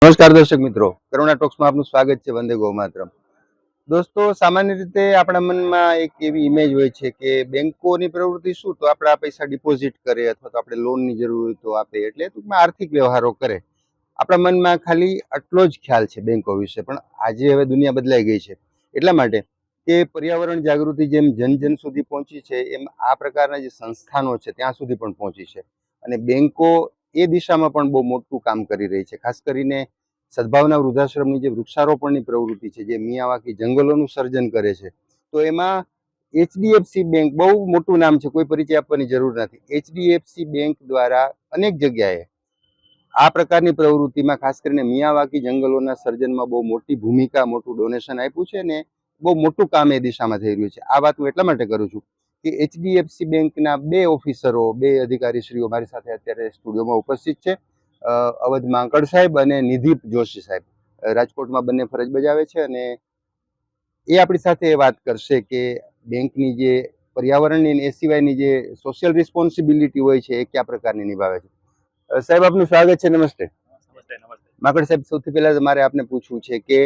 નમસ્કાર દર્શક મિત્રો, કરુણા ટોક્સમાં આપનું સ્વાગત છે. વંદે ગૌ માતરમ. દોસ્તો, સામાન્ય રીતે આપણા મનમાં એક એવી ઇમેજ હોય છે કે બેંકોની પ્રવૃત્તિ શું, તો આપણા પૈસા ડિપોઝિટ કરે અથવા તો આપણે લોનની જરૂર હોય તો આપે, એટલે ટૂંકમાં આર્થિક વ્યવહારો કરે. આપણા મનમાં ખાલી આટલો જ ખ્યાલ છે બેંકો વિશે. પણ આજે હવે દુનિયા બદલાઈ ગઈ છે. એટલા માટે કે પર્યાવરણ જાગૃતિ જેમ જન જન સુધી પહોંચી છે, એમ આ પ્રકારના જે સંસ્થાનો છે ત્યાં સુધી પણ પહોંચી છે. અને બેંકો એ દિશામાં પણ બહુ મોટું કામ કરી રહી છે. ખાસ કરીને સદભાવના વૃદ્ધાશ્રમની જે વૃક્ષારોપણની પ્રવૃત્તિ છે, જે મિયાવાકી જંગલોનું સર્જન કરે છે, તો એમાં એચડીએફસી બેંક બહુ મોટું નામ છે, કોઈ પરિચય આપવાની જરૂર નથી. એચડીએફસી બેંક દ્વારા અનેક જગ્યાએ આ પ્રકારની પ્રવૃત્તિમાં, ખાસ કરીને મિયાવાકી જંગલોના સર્જનમાં બહુ મોટી ભૂમિકા, મોટું ડોનેશન આપ્યું છે ને બહુ મોટું કામ એ દિશામાં થઈ રહ્યું છે. આ વાત હું એટલા માટે કરું છું કે એચડીએફસી બેંકના બે ઓફિસરો, બે અધિકારીશ્રીઓ મારી સાથે અત્યારે સ્ટુડિયોમાં ઉપસ્થિત છે. અવધ માંકડ સાહેબ અને નિધિપ જોશી સાહેબ રાજકોટમાં બંને ફરજ બજાવે છે, અને એ આપણી સાથે વાત કરશે કે બેંકની જે પર્યાવરણની એ સિવાયની જે સોશિયલ રિસ્પોન્સિબિલિટી હોય છે એ કયા પ્રકારની નિભાવે છે. સાહેબ, આપનું સ્વાગત છે. નમસ્તે. માંકડ સાહેબ, સૌથી પહેલા મારે આપને પૂછવું છે કે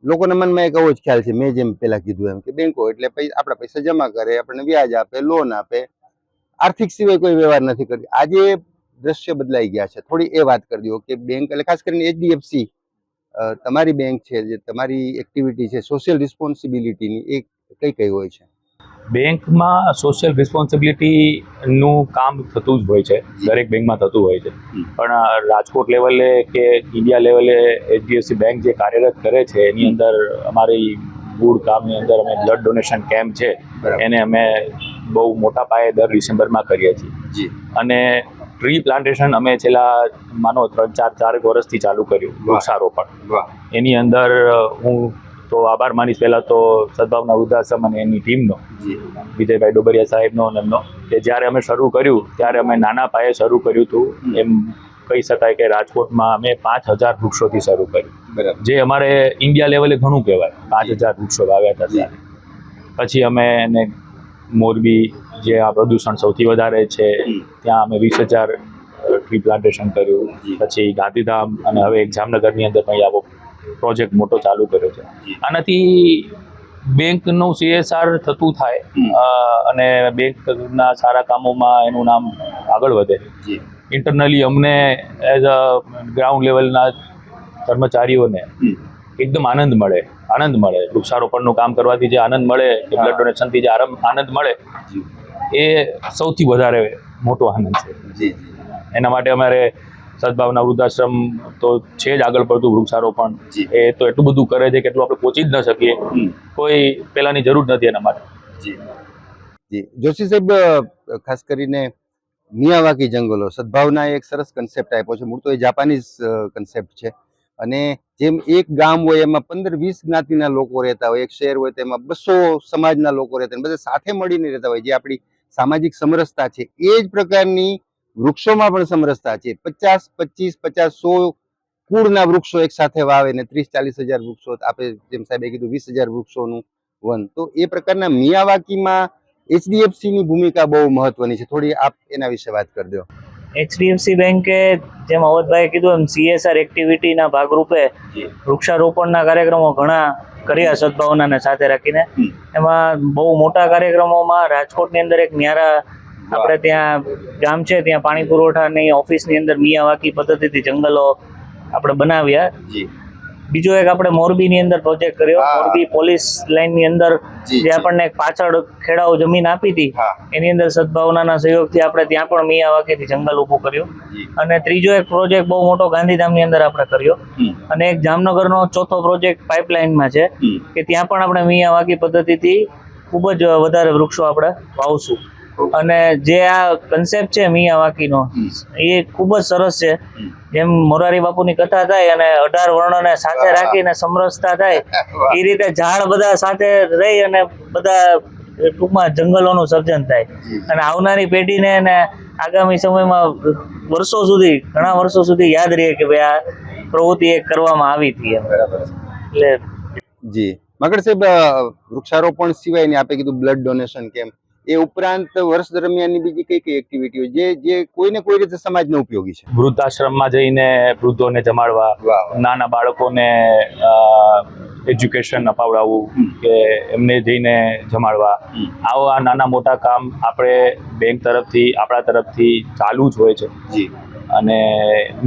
લોકોના મનમાં એક એવો જ ખ્યાલ છે, મેં જેમ પહેલા કીધું એમ, કે બેંકો એટલે આપણા પૈસા જમા કરે, આપણને વ્યાજ આપે, લોન આપે, આર્થિક સિવાય કોઈ વ્યવહાર નથી કરતી. આજે દ્રશ્ય બદલાઈ ગયા છે. થોડી એ વાત કરી દો કે બેંક એટલે ખાસ કરીને એચડીએફસી તમારી બેંક છે, જે તમારી એક્ટિવિટી છે સોશિયલ રિસ્પોન્સિબિલિટીની, એ કઈ કઈ હોય છે? બેંકમાં સોશિયલ રિસ્પોન્સિબિલિટીનું કામ થતું જ હોય છે, દરેક બેંકમાં થતું હોય છે. પણ રાજકોટ લેવલે કે ઇન્ડિયા લેવલે એચડીએફસી બેંક જે કાર્યરત કરે છે, એની અંદર અમારી ગુડ કામની અંદર અમે બ્લડ ડોનેશન કેમ્પ છે એને અમે બહુ મોટા પાયે દર ડિસેમ્બરમાં કરીએ છીએ. અને ટ્રી પ્લાન્ટેશન અમે છેલ્લા માનો 3-4 વર્ષથી ચાલુ કર્યું, વૃક્ષારોપણ. એની અંદર હું તો આભાર માનીશ પહેલાં તો સદભાવના વૃદ્ધાશ્રમ અને એની ટીમનો, વિજયભાઈ ડોબરિયા સાહેબનો અને એમનો, કે જ્યારે અમે શરૂ કર્યું ત્યારે અમે નાના પાયે શરૂ કર્યું હતું. એમ કહી શકાય કે રાજકોટમાં અમે 5000 વૃક્ષોથી શરૂ કર્યું, જે અમારે ઇન્ડિયા લેવલે ઘણું કહેવાય. 5000 વૃક્ષો વાવ્યા હતા ત્યારે. પછી અમે એને મોરબી, જે આ પ્રદૂષણ સૌથી વધારે છે, ત્યાં અમે 20000 ટ્રી પ્લાન્ટેશન કર્યું. પછી ગાંધીધામ અને હવે એક જામનગરની અંદર પણ આવો પ્રોજેક્ટ મોટો ચાલુ કર્યો છે. આનાથી બેંકનું CSR થતું થાય અને બેંકના સારા કામોમાં એનું નામ આગળ વધે. ઇન્ટરનલી અમને એઝ અ ગ્રાઉન્ડ લેવલના કર્મચારીઓને એકદમ આનંદ મળે. વૃક્ષારોપણનું કામ કરવાથી જે આનંદ મળે, કે બ્લડ ડોનેશનથી જે આનંદ મળે, એ સૌથી વધારે મોટો આનંદ છે. એના માટે અમારે સદભાવના વૃદ્ધાશ્રમ તો છે જ આગળ પડતું વૃક્ષારોપણ. એ તો એટલું બધું કરે છે કે એટલું આપણે પહોંચી જ ન શકીએ. કોઈ પહેલાની જરૂર નથી એના માટે. જી જોશી સાહેબ, ખાસ કરીને મિયાવાકી જંગલો, સદભાવના એક સરસ કન્સેપ્ટ આપ્યો છે. મૂળ તો એ જાપાનીઝ કન્સેપ્ટ છે. અને જેમ એક ગામ હોય એમાં 15-20 જ્ઞાતિના લોકો રહેતા હોય, એક શહેર હોય તેમાં 200 સમાજના લોકો રહેતા હોય, બધા સાથે મળીને રહેતા હોય, જે આપણી સામાજિક સમરસતા છે, એ જ પ્રકારની વૃક્ષોમાં પણ સમરસતા છે. 50, 25, 50, 100 કુળના વૃક્ષો એક સાથે વાવે ને 30-40 હજાર વૃક્ષો, આપણે જેમ સાહેબે કીધું 20,000 વૃક્ષોનું વન. તો એ પ્રકારના મિયાવાકીમાં એચડીએફસી ની ભૂમિકા બહુ મહત્વની છે. થોડી આપ એના વિશે વાત કરી દો. એચડીએફસી બેંકે, જેમ અવધભાઈએ કીધું એમ, CSR એક્ટિવિટીના ભાગરૂપે વૃક્ષારોપણના કાર્યક્રમો ઘણા કર્યા સદભાવનાને સાથે રાખીને. એમાં બહુ મોટા કાર્યક્રમોમાં રાજકોટની અંદર એક ન્યારા આપણે ત્યાં ગામ છે, ત્યાં પાણી પુરવઠાની ઓફિસની અંદર મિયાવાકી પદ્ધતિથી જંગલો આપણે બનાવ્યા. બીજો એક આપણે મોરબીની અંદર પ્રોજેક્ટ કર્યો. મોરબી પોલીસ લાઇનની અંદર જે આપણને પાછળ ખેડાઓ જમીન આપી હતી, એની અંદર સદભાવનાના સહયોગથી આપણે ત્યાં પણ મિયાવાકીથી જંગલ ઊભું કર્યું. અને ત્રીજો એક પ્રોજેક્ટ બહુ મોટો ગાંધીધામની અંદર આપણે કર્યો. અને એક જામનગરનો ચોથો પ્રોજેક્ટ પાઇપલાઇનમાં છે, કે ત્યાં પણ આપણે મિયાવાકી પદ્ધતિથી ખૂબ જ વધારે વૃક્ષો આપણે વાવશું. અને જે આ કન્સેપ્ટ છે મિયાવાકીનો, એ ખૂબ જ સરસ છે. જેમ મોરારી બાપુની કથા થાય અને 18 વર્ણને સાથે રાખીને સમરસતા થાય, એ રીતે ઝાડ બધા સાથે રહી અને બધા ટૂંકમાં જંગલોનું સર્જન થાય. અને આવનારી પેઢીને અને આગામી સમયમાં ઘણા વર્ષો સુધી યાદ રહે કે ભાઈ આ પ્રવૃત્તિ એક કરવામાં આવી હતી. એટલે જી માંકડ સાહેબ, વૃક્ષારોપણ સિવાયની આપે કીધું બ્લડ ડોનેશન કેમ્પ, એ ઉપરાંત વર્ષ દરમિયાનની બીજી કઈ કઈ એક્ટિવિટીઓ જે કોઈને કોઈ રીતે સમાજને ઉપયોગી છે? વૃદ્ધાશ્રમમાં જઈને વૃદ્ધોને જમાડવા, વાહ. નાના બાળકોને એજ્યુકેશન અપાવડાવવું કે એમને જઈને જમાડવા, આવા નાના મોટા કામ આપણે બેંક તરફથી આપણા તરફથી ચાલુ જ હોય છે. જી. અને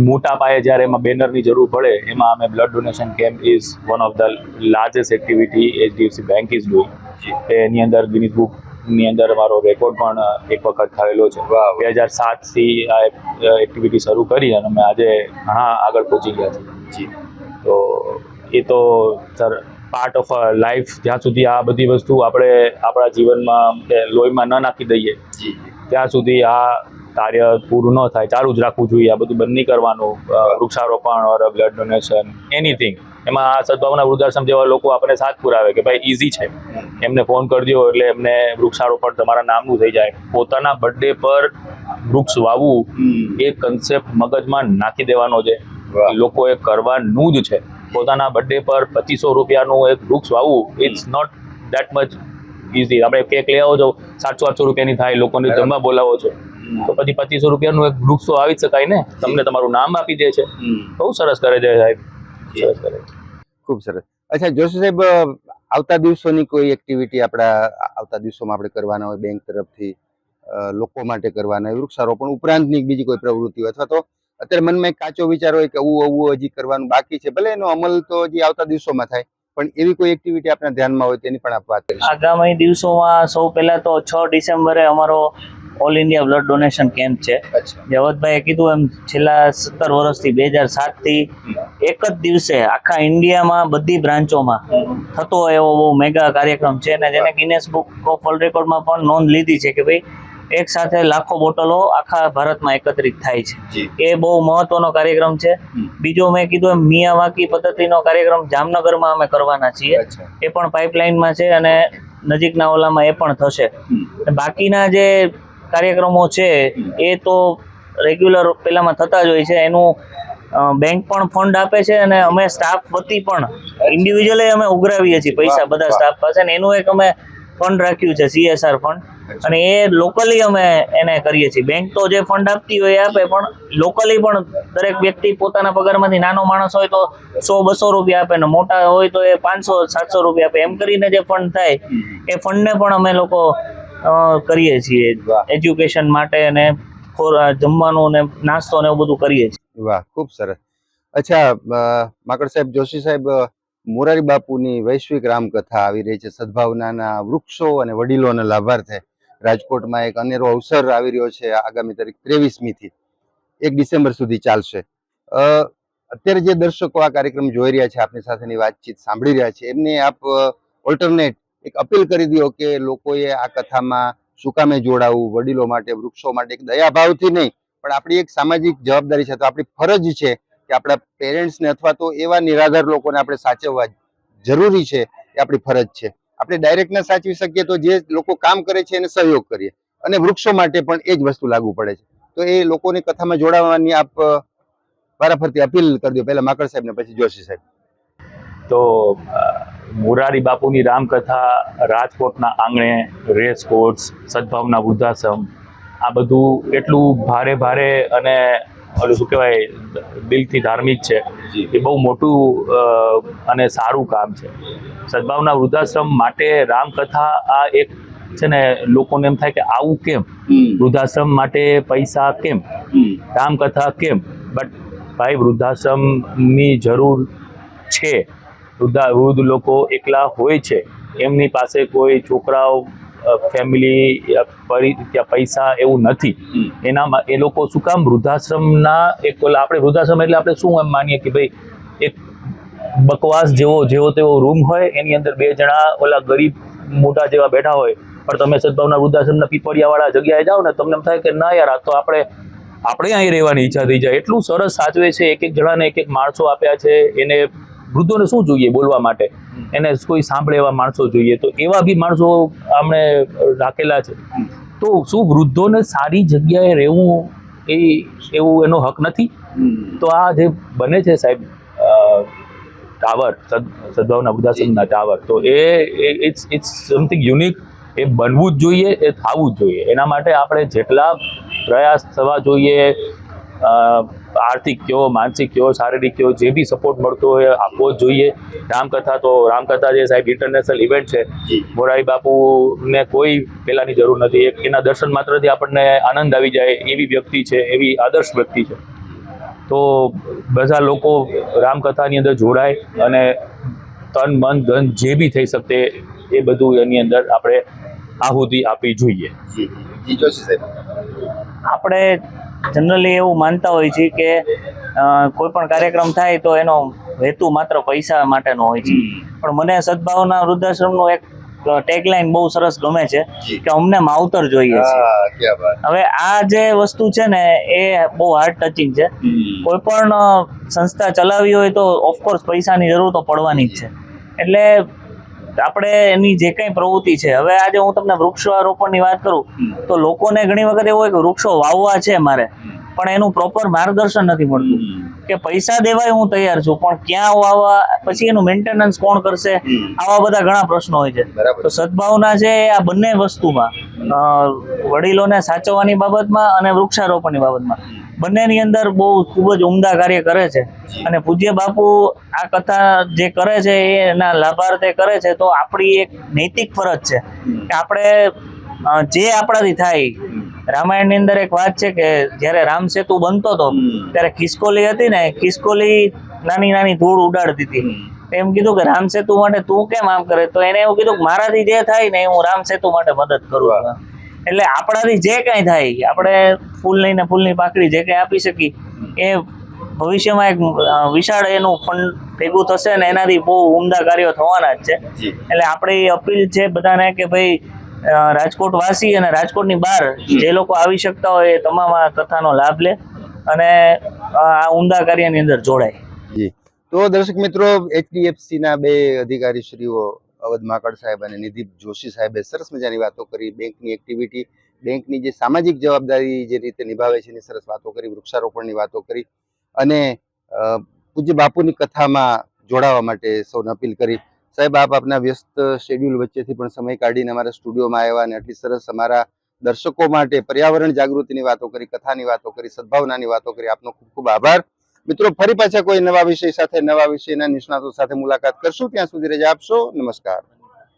મોટા પાયે જ્યારે એમાં બેનરની જરૂર પડે એમાં અમે blood donation camp is one of the largest activity HDFC bank is doing. એની અંદર ગિનિસ બુકની અંદર મારો રેકોર્ડ પણ એક વખત થયેલો છે. 2007થી આ એક્ટિવિટી શરૂ કરી અને અમે આજે ઘણા આગળ પહોંચી ગયા છીએ. તો એ તો સર પાર્ટ ઓફ લાઈફ, જ્યાં સુધી આ બધી વસ્તુ આપણે આપણા જીવનમાં કે લોહીમાં ન નાખી દઈએ ત્યાં સુધી આ કાર્ય પૂરું ન થાય, ચાલુ જ રાખવું જોઈએ. આ બધું બંધ નહીં કરવાનું. વૃક્ષારોપણ ઓર બ્લડ ડોનેશન એનીથિંગ, એમાં આ સદભાવના વૃદ્ધાશ્રમ જેવા લોકો આપણને સાથ પુરાવે કે ભાઈ ઇઝી છે, એમને ફોન કરી દો એટલે એમને વૃક્ષારોપણ તમારા નામનું થઈ જાય. પોતાના બર્થડે પર વૃક્ષ વાવવું એ કન્સેપ્ટ મગજમાં નાખી દેવાનો છે. લોકોએ કરવાનું જ છે. પોતાના બર્થડે પર 2500 રૂપિયાનું એક વૃક્ષ વાવવું, it's not that much easy. આપણે કેક લઈ આવો છો 700-800 રૂપિયાની થાય, લોકોને જમવા બોલાવો છો તો પછી 2500 રૂપિયાનું એક વૃક્ષ તો આવી જ શકાય ને. તમને તમારું નામ આપી દે છે. બહુ સરસ કરે છે સાહેબ, સરસ કરે છે. ખૂબ સરસ. અચ્છા જોશી સાહેબ, આવતા દિવસોની કોઈ એક્ટિવિટી આવતા દિવસોમાં આપણે કરવાના હોય બેંક તરફથી, લોકો માટે કરવાના હોય, વૃક્ષારોપણ ઉપરાંતની બીજી કોઈ પ્રવૃત્તિ હોય, અથવા તો અત્યારે મનમાં એક કાચો વિચાર હોય કે આવું હજી કરવાનું બાકી છે, ભલે એનો અમલ તો હજી આવતા દિવસોમાં થાય, પણ એવી કોઈ એક્ટિવિટી આપણા ધ્યાનમાં હોય તેની પણ આપ વાત કરી. આગામી દિવસોમાં સૌ પહેલા તો 6 ડિસેમ્બરે અમારો all India blood donation camp છે. જવતભાઈએ કીધું એમ છેલ્લા 17 વર્ષથી 2007થી એક જ દિવસે આખા ઇન્ડિયામાં બધી બ્રાન્ચોમાં થતો એવો બહુ મેગા કાર્યક્રમ છે અને જેને ગિનેસ બુક ઓફ વર્લ્ડ રેકોર્ડમાં પણ નોંધ લીધી છે કે ભાઈ એક સાથે લાખો બોટલો આખા ભારતમાં એકત્રિત થાય છે. એ બહુ મહત્વનો કાર્યક્રમ છે. બીજો મેં કીધું એમ મિયાવાકી પદ્ધતિનો કાર્યક્રમ જામનગરમાં અમે કરવાના છીએ. એ પણ પાઇપલાઇનમાં છે અને નજીકના ઓલામાં એ પણ થશે. બાકીના જે કાર્યક્રમો છે એ તો રેગ્યુલર પેલામાં થતા જ હોય છે. એનું બેંક પણ ફંડ આપે છે અને અમે સ્ટાફ વતી પણ ઇન્ડિવિજ્યુઅલી અમે ઉઘરાવીએ છીએ પૈસા બધા સ્ટાફ પાસે, અને એનું એક અમે ફંડ રાખ્યું છે CSR ફંડ, અને એ લોકલી અમે એને કરીએ છીએ. બેંક તો જે ફંડ આપતી હોય એ આપે, પણ લોકલી પણ દરેક વ્યક્તિ પોતાના પગારમાંથી, નાનો માણસ હોય તો 100-200 રૂપિયા આપે ને મોટા હોય તો એ 500-700 રૂપિયા આપે. એમ કરીને જે ફંડ થાય એ ફંડને પણ અમે લોકો કરીએ છીએ એજ્યુકેશન માટે અને જમવાનું ને નાસ્તો ને એવું બધું કરીએ છીએ. વાહ, ખૂબ સરસ. અચ્છા માકડ સાહેબ, જોશી સાહેબ, મોરારી બાપુની વૈશ્વિક રામકથા આવી રહી છે. સદભાવનાના વૃક્ષો અને વડીલોના લાભાર્થે રાજકોટમાં એક અનેરો અવસર આવી રહ્યો છે. આગામી તારીખ 23મીથી 1 ડિસેમ્બર સુધી ચાલશે. અત્યારે જે દર્શકો આ કાર્યક્રમ જોઈ રહ્યા છે, આપની સાથેની વાતચીત સાંભળી રહ્યા છે, એમને આપ ઓલ્ટરનેટ એક અપીલ કરી દો કે લોકોએ આ કથામાં શું કામે જોડાવું, વડીલો માટે, વૃક્ષો માટે, એક દયાભાવથી નહીં પણ આપણી એક સામાજિક જવાબદારી છે. તો આપણી ફરજ છે કે આપણા પેરેન્ટ્સને અથવા તો એવા નિરાધાર લોકોને આપણે સાચવવા જરૂરી છે. એ આપણી ફરજ છે. આપણે ડાયરેક્ટ ના સાચવી શકીએ તો જે લોકો કામ કરે છે એને સહયોગ કરીએ, અને વૃક્ષો માટે પણ એ જ વસ્તુ લાગુ પડે છે. તો એ લોકોની કથામાં જોડાવાની આપ વારાફરતી અપીલ કરી દો, પહેલા માકડ સાહેબ ને પછી જોશી સાહેબ. તો મોરારી બાપુની રામકથા રાજકોટના આંગણે, રેસ કોર્સ, સદભાવના વૃદ્ધાશ્રમ, આ બધું એટલું ભારે અને ઓલું શું કહેવાય દિલથી ધાર્મિક છે. એ બહુ મોટું અને સારું કામ છે. સદભાવના વૃદ્ધાશ્રમ માટે રામકથા આ એક છે ને, લોકોને એમ થાય કે આવું કેમ, વૃદ્ધાશ્રમ માટે પૈસા કેમ, રામકથા કેમ? બટ ભાઈ, વૃદ્ધાશ્રમની જરૂર છે. વૃદ્ધ લોકો એકલા હોય છે, એમની પાસે કોઈ છોકરાઓ, ફેમિલી, ત્યાં પૈસા એવું નથી. એનામાં એ લોકો શું કામ વૃદ્ધાશ્રમના એક ઓલા, આપણે વૃદ્ધાશ્રમ એટલે આપણે શું એમ માનીએ કે ભાઈ એક બકવાસ જેવો તેવો રૂમ હોય, એની અંદર 2 જણા ઓલા ગરીબ મોટા જેવા બેઠા હોય. પણ તમે સદભાવના વૃદ્ધાશ્રમના પીપળિયાવાળા જગ્યાએ જાઓ ને, તમને એમ થાય કે ના યાર, આ તો આપણે અહીં રહેવાની ઈચ્છા થઈ જાય. એટલું સરસ સાચવે છે. એક જણાને એક માણસો આપ્યા છે. એને વૃદ્ધોને શું જોઈએ બોલવા માટે, એને કોઈ સાંભળે એવા માણસો જોઈએ. તો એવા બી માણસો આપણે રાખેલા છે. તો શું વૃદ્ધોને સારી જગ્યાએ રહેવું એવું એનો હક નથી? તો આ જે બને છે સાહેબ ટાવર, સદભાવના વૃદ્ધાશ્રમના ટાવર, તો ઇટ્સ સમથિંગ યુનિક એ બનવું જ જોઈએ, એ થવું જ જોઈએ. એના માટે આપણે જેટલા પ્રયાસ થવા જોઈએ, આર્થિક કયો, માનસિક કયો, શારીરિક કયો, જે બી સપોર્ટ મળતો હોય આપવો જ જોઈએ. રામકથા જે સાહેબ ઇન્ટરનેશનલ ઇવેન્ટ છે, મોરારી બાપુને કોઈ પેલાની જરૂર નથી. એના દર્શન માત્રથી આપણને આનંદ આવી જાય એવી વ્યક્તિ છે, એવી આદર્શ વ્યક્તિ છે. તો બધા લોકો રામકથાની અંદર જોડાય અને તન મન ધન જે બી થઈ શકે એ બધું એની અંદર આપણે આહુતિ આપવી જોઈએ. જી જોશી સાહેબ. આપણે જનરલી એવું માનતા હોય છે કે કોઈ પણ કાર્યક્રમ થાય તો એનો હેતુ માત્ર પૈસા માટેનો હોય છે, પણ મને સદભાવના વૃદ્ધાશ્રમનું એક ટેગલાઇન બહુ સરસ ગમે છે કે અમને માવતર જોઈએ છે. ક્યાં વાત. હવે આ જે વસ્તુ છે ને એ બહુ હાર્ટ ટચિંગ છે. કોઈ પણ સંસ્થા ચલાવવી હોય તો ઓફકોર્સ પૈસાની જરૂર તો પડવાની જ છે. એટલે આપણે એની જે કંઈ પ્રવૃત્તિ છે, હવે આજે હું તમને વૃક્ષારોપણની વાત કરું તો લોકોને ઘણી વખત એવું હોય કે વૃક્ષો વાવવા છે મારે, પણ એનું પ્રોપર માર્ગદર્શન નથી મળતું. કે પૈસા દેવાય હું તૈયાર છું, પણ ક્યાં વાવવા, પછી એનું મેન્ટેનન્સ કોણ કરશે, આવા બધા ઘણા પ્રશ્નો હોય છે. તો સદભાવના છે આ બંને વસ્તુમાં, વડીલોને સાચવવાની બાબતમાં અને વૃક્ષારોપણની બાબતમાં, બંનેની અંદર બહુ ખૂબ જ ઉમદા કાર્ય કરે છે. અને પૂજ્ય બાપુ આ કથા જે કરે છે એના લાભાર્થે કરે છે, તો આપણી એક નૈતિક ફરજ છે કે આપણે જે આપણાથી થાય. રામાયણની અંદર એક વાત છે કે જ્યારે રામ સેતુ બનતો હતો ત્યારે ખિસકોલી હતી ને, ખિસકોલી નાની નાની ધૂળ ઉડાડતી હતી. એમ કીધું કે રામ સેતુ માટે તું કેમ આમ કરે? તો એને એવું કીધું કે મારાથી જે થાય ને હું રામ સેતુ માટે મદદ કરું. એટલે આપણાથી જે કાંઈ થાય, આપણે ફૂલની ને ફૂલની પાકડી જે કાંઈ આપી શકીએ એ ભવિષ્યમાં એક વિશાળ એનું ફંડ ભેગું થશે ને એનાથી બહુ ઉમદા કાર્યો થવાના જ છે. એટલે આપણી અપીલ છે બધાને કે ભાઈ રાજકોટ વાસી અને રાજકોટની બહાર જે લોકો આવી શકતા હોય એ તમામ આ કથાનો લાભ લે અને આ ઉમદા કાર્યની અંદર જોડાય. જી. તો દર્શક મિત્રો, HDFC ના બે અધિકારીશ્રીઓ અવધ માકડ સાહેબ અને નિધિપ જોશી સાહેબે સરસ મજાની વાતો કરી. બેંકની એક્ટિવિટી, બેંકની જે સામાજિક જવાબદારી જે રીતે નિભાવે છે એની સરસ વાતો કરી, વૃક્ષારોપણની વાતો કરી અને પૂજ્ય બાપુની કથામાં જોડાવા માટે સૌને અપીલ કરી. સાહેબ, આપ આપના વ્યસ્ત શેડ્યુલ વચ્ચેથી પણ સમય કાઢીને અમારા સ્ટુડિયોમાં આવ્યા અને આટલી સરસ અમારા દર્શકો માટે પર્યાવરણ જાગૃતિની વાતો કરી, કથાની વાતો કરી, સદભાવનાની વાતો કરી. આપનો ખૂબ ખૂબ આભાર. મિત્રો, ફરી પાછા કોઈ નવા વિષય સાથે, નવા વિષયના નિષ્ણાતો સાથે મુલાકાત કરશું. ત્યાં સુધી રજા આપશો. નમસ્કાર.